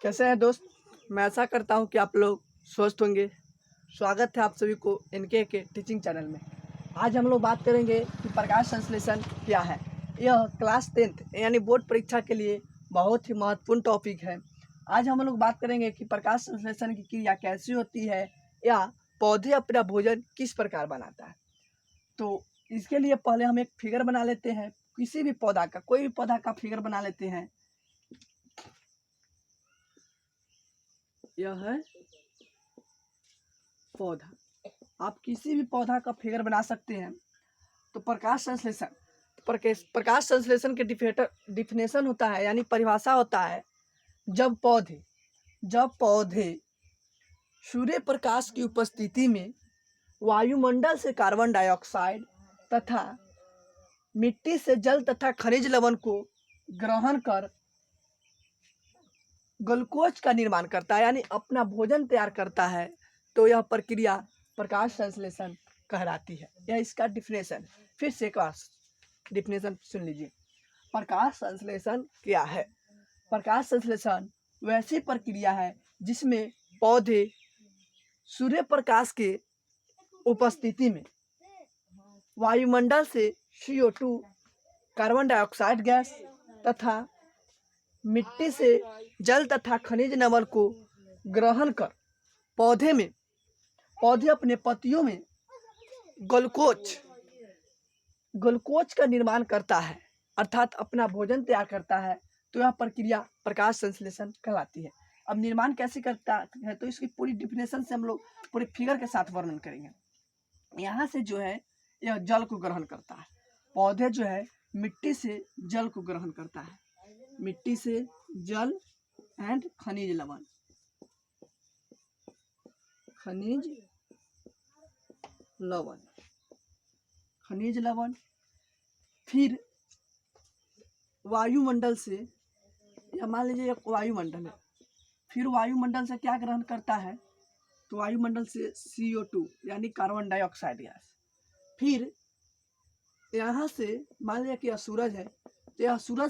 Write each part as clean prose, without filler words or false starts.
कैसे हैं दोस्त? मैं आशा करता हूं कि आप लोग स्वस्थ होंगे। स्वागत है आप सभी को इनके के टीचिंग चैनल में। आज हम लोग बात करेंगे कि प्रकाश संश्लेषण क्या है। यह क्लास 10th यानी बोर्ड परीक्षा के लिए बहुत ही महत्वपूर्ण टॉपिक है। आज हम लोग बात करेंगे कि प्रकाश संश्लेषण की क्रिया कैसी होती है या पौधे अपना भोजन किस प्रकार बनाता है। तो इसके लिए पहले हम एक फिगर बना लेते हैं। किसी भी पौधा का, कोई भी पौधा का फिगर बना लेते हैं। यह है पौधा। आप किसी भी पौधा का फिगर बना सकते हैं। तो प्रकाश संश्लेषण के डिफिनेशन होता है यानी परिभाषा होता है, जब पौधे सूर्य प्रकाश की उपस्थिति में वायुमंडल से कार्बन डाइऑक्साइड तथा मिट्टी से जल तथा खनिज लवण को ग्रहण कर ग्लूकोज का निर्माण करता है यानी अपना भोजन तैयार करता है, तो यह प्रक्रिया प्रकाश संश्लेषण कहलाती है। यह इसका डिफिनेशन। फिर से एक बार डिफिनेशन सुन लीजिए। प्रकाश संश्लेषण क्या है? प्रकाश संश्लेषण वैसी प्रक्रिया है जिसमें पौधे सूर्य प्रकाश के उपस्थिति में वायुमंडल से CO2 कार्बन डाइऑक्साइड गैस तथा मिट्टी से जल तथा खनिज लवण को ग्रहण कर पौधे अपने पत्तियों में ग्लूकोज का निर्माण करता है, अर्थात अपना भोजन तैयार करता है। तो यह प्रक्रिया प्रकाश संश्लेषण कहलाती है। अब निर्माण कैसे करता है तो इसकी पूरी डिफिनेशन से हम लोग पूरे फिगर के साथ वर्णन करेंगे। यहाँ से जो है यह जल को ग्रहण करता है। पौधे जो है मिट्टी से जल को ग्रहण करता है, मिट्टी से जल एंड खनिज लवण। फिर वायुमंडल से, या मान लीजिए एक वायुमंडल है, फिर वायुमंडल से क्या ग्रहण करता है तो वायुमंडल से CO2 यानी कार्बन डाइऑक्साइड गैस। फिर यहाँ से मान लिया कि यह सूरज है, तो यह सूर्य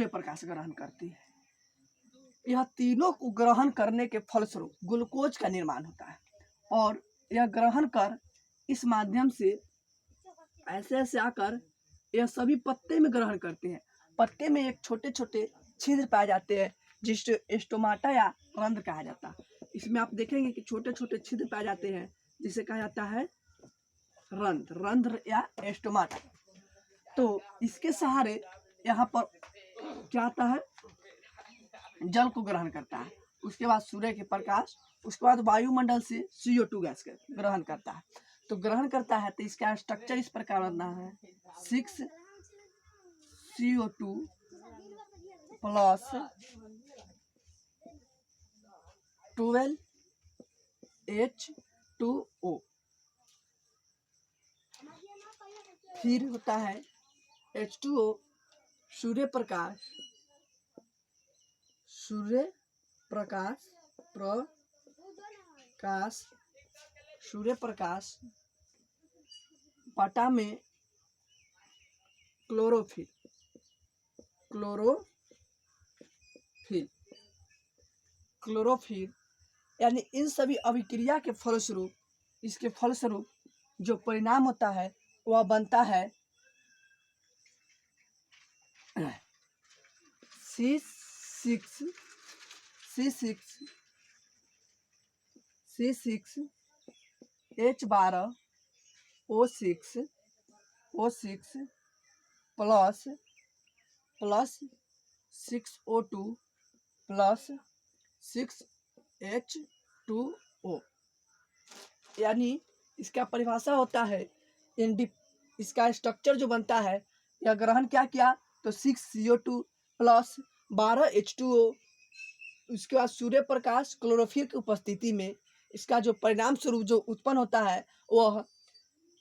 प्रकाश ग्रहण करती है। यह तीनों को ग्रहण करने के फलस्वरूप ग्लूकोज का निर्माण होता है, और यह ग्रहण कर इस माध्यम से ऐसे आकर यह सभी पत्ते में ग्रहण करते हैं। पत्ते में एक छोटे छोटे छिद्र पाए जाते हैं जिसे स्टोमाटा या रंध्र कहा जाता है। इसमें आप देखेंगे कि छोटे छोटे छिद्र पाए जाते हैं जिसे कहा जाता है रंध्र या स्टोमाटा। तो इसके सहारे यहाँ पर क्या आता है, जल को ग्रहण करता है, उसके बाद सूर्य के प्रकाश, उसके बाद वायुमंडल से CO2 गैस ग्रहण करता है। तो ग्रहण करता है तो इसका स्ट्रक्चर इस प्रकार बनता है 6CO2 प्लस 12H2O। फिर होता है H2O सूर्य प्रकाश पटा में क्लोरोफिल यानी इन सभी अभिक्रिया के फलस्वरूप जो परिणाम होता है वह बनता है C6H12O6 plus 6O2 plus 6H2O। यानी इसका परिभाषा होता है, इसका स्ट्रक्चर जो बनता है, यह ग्रहण क्या किया तो 6CO2 प्लस 12H2O, उसके बाद सूर्य प्रकाश क्लोरोफिल की उपस्थिति में इसका जो परिणाम स्वरूप जो उत्पन्न होता है वह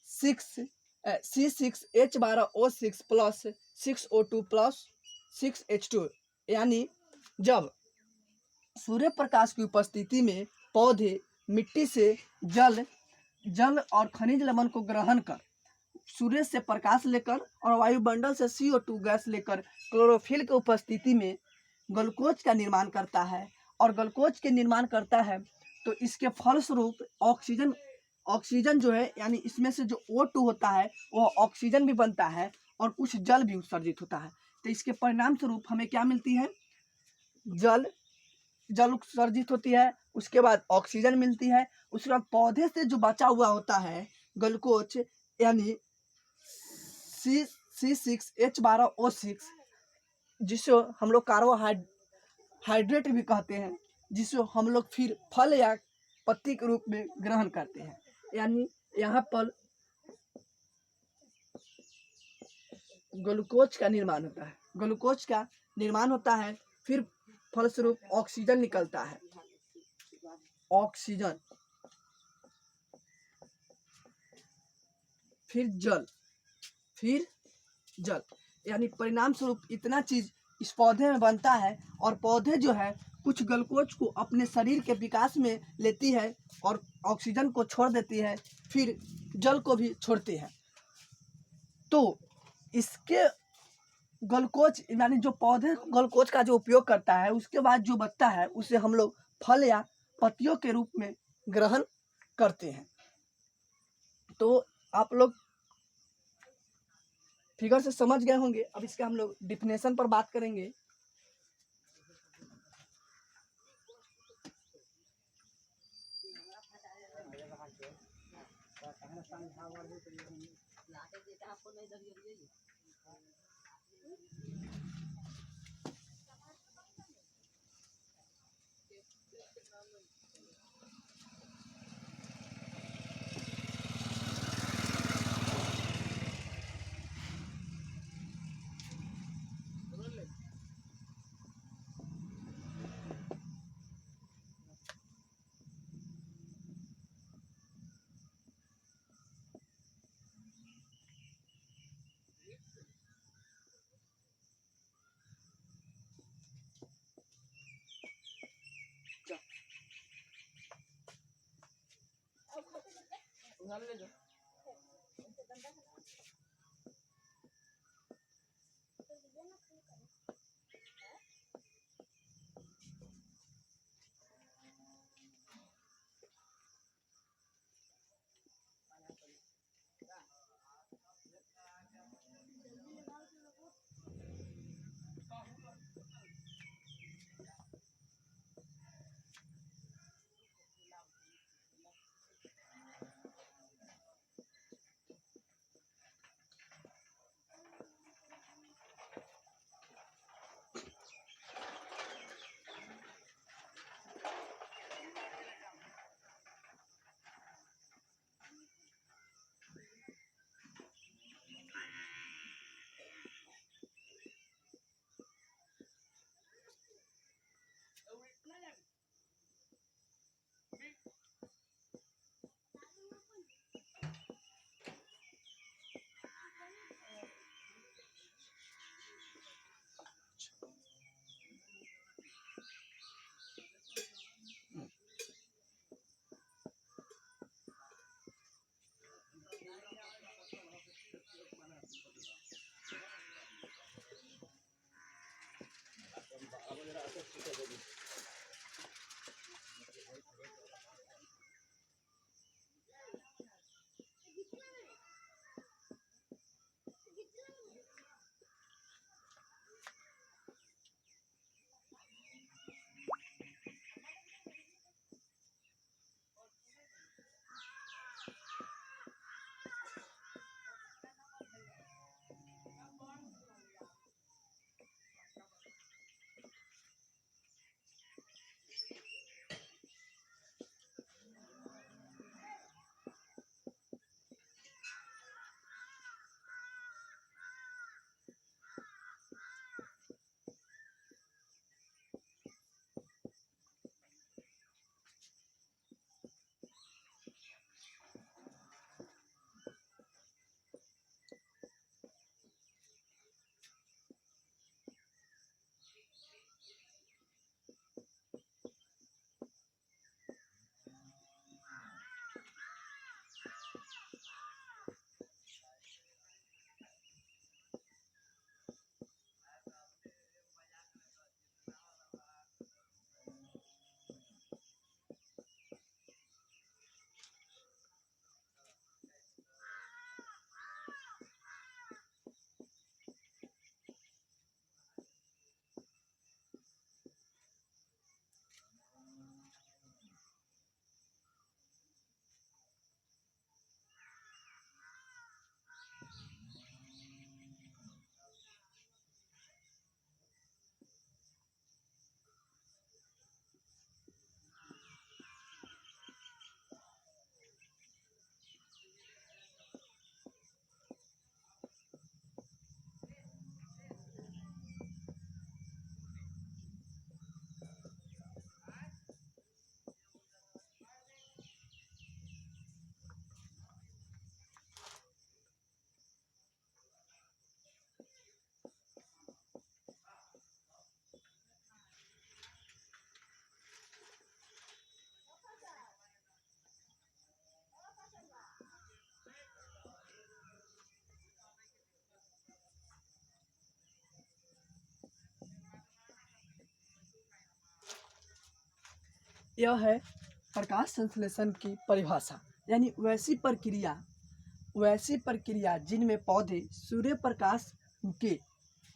6 C6H12O6 plus 6O2 plus 6H2, यानी जब सूर्य प्रकाश की उपस्थिति में पौधे मिट्टी से जल जल और खनिज लवण को ग्रहण कर सूर्य से प्रकाश लेकर और वायुमंडल से CO2 गैस लेकर क्लोरोफिल की उपस्थिति में ग्लूकोज का निर्माण करता है, और ग्लूकोज के निर्माण करता है तो इसके फलस्वरूप ऑक्सीजन जो है, यानी इसमें से जो O2 होता है वो ऑक्सीजन भी बनता है और कुछ जल भी उत्सर्जित होता है। तो इसके परिणाम स्वरूप हमें क्या मिलती है? जल उत्सर्जित होती है, उसके बाद ऑक्सीजन मिलती है, उसके बाद पौधे से जो बचा हुआ होता है ग्लूकोज, यानी C6H12O6, जिसे हम लोग कार्बोहाइड्रेट भी कहते हैं, जिसे हम लोग फिर फल या पत्ती के रूप में ग्रहण करते हैं। यानी यहाँ पर ग्लूकोज का निर्माण होता है, फिर फलस्वरूप ऑक्सीजन निकलता है, ऑक्सीजन, फिर जल, यानी परिणाम स्वरूप इतना चीज इस पौधे में बनता है, और पौधे जो है कुछ ग्लूकोज को अपने शरीर के विकास में लेती है और ऑक्सीजन को छोड़ देती है, फिर जल को भी छोड़ती है। तो इसके ग्लूकोज, यानी जो पौधे ग्लूकोज का जो उपयोग करता है, उसके बाद जो बचता है उसे हम लोग फल या पत्तियों के रूप में ग्रहण करते हैं। तो आप लोग फिगर से समझ गए होंगे। अब इसका हम लोग डिफिनेशन पर बात करेंगे। यह है प्रकाश संश्लेषण की परिभाषा, यानी वैसी प्रक्रिया जिनमें पौधे सूर्य प्रकाश के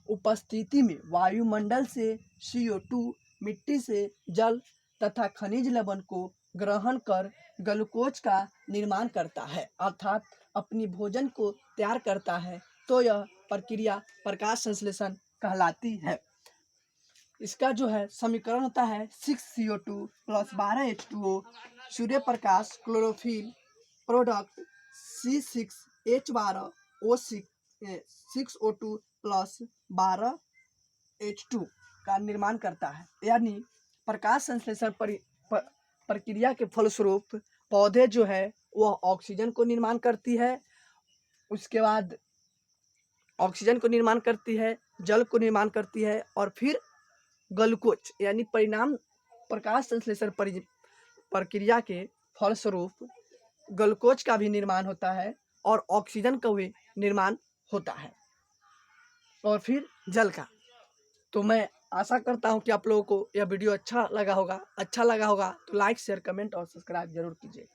उपस्थिति में वायुमंडल से CO2, मिट्टी से जल तथा खनिज लवण को ग्रहण कर ग्लूकोज का निर्माण करता है, अर्थात अपनी भोजन को तैयार करता है। तो यह प्रक्रिया प्रकाश संश्लेषण कहलाती है। इसका जो है समीकरण होता है 6CO2 प्लस 12H2O, सूर्य प्रकाश, chlorophyll product C6H12O6O2 plus 12H2 का निर्माण करता है। यानी प्रकाश संश्लेषण प्रक्रिया के फलस्वरूप पौधे जो है वह ऑक्सीजन को निर्माण करती है, उसके बाद ऑक्सीजन को निर्माण करती है, जल को निर्माण करती है, और फिर ग्लूकोज यानी परिणाम प्रकाश संश्लेषण प्रक्रिया के फलस्वरूप ग्लूकोज का भी निर्माण होता है और ऑक्सीजन का भी निर्माण होता है, और फिर जल का। तो मैं आशा करता हूं कि आप लोगों को यह वीडियो अच्छा लगा होगा तो लाइक, शेयर, कमेंट और सब्सक्राइब जरूर कीजिए।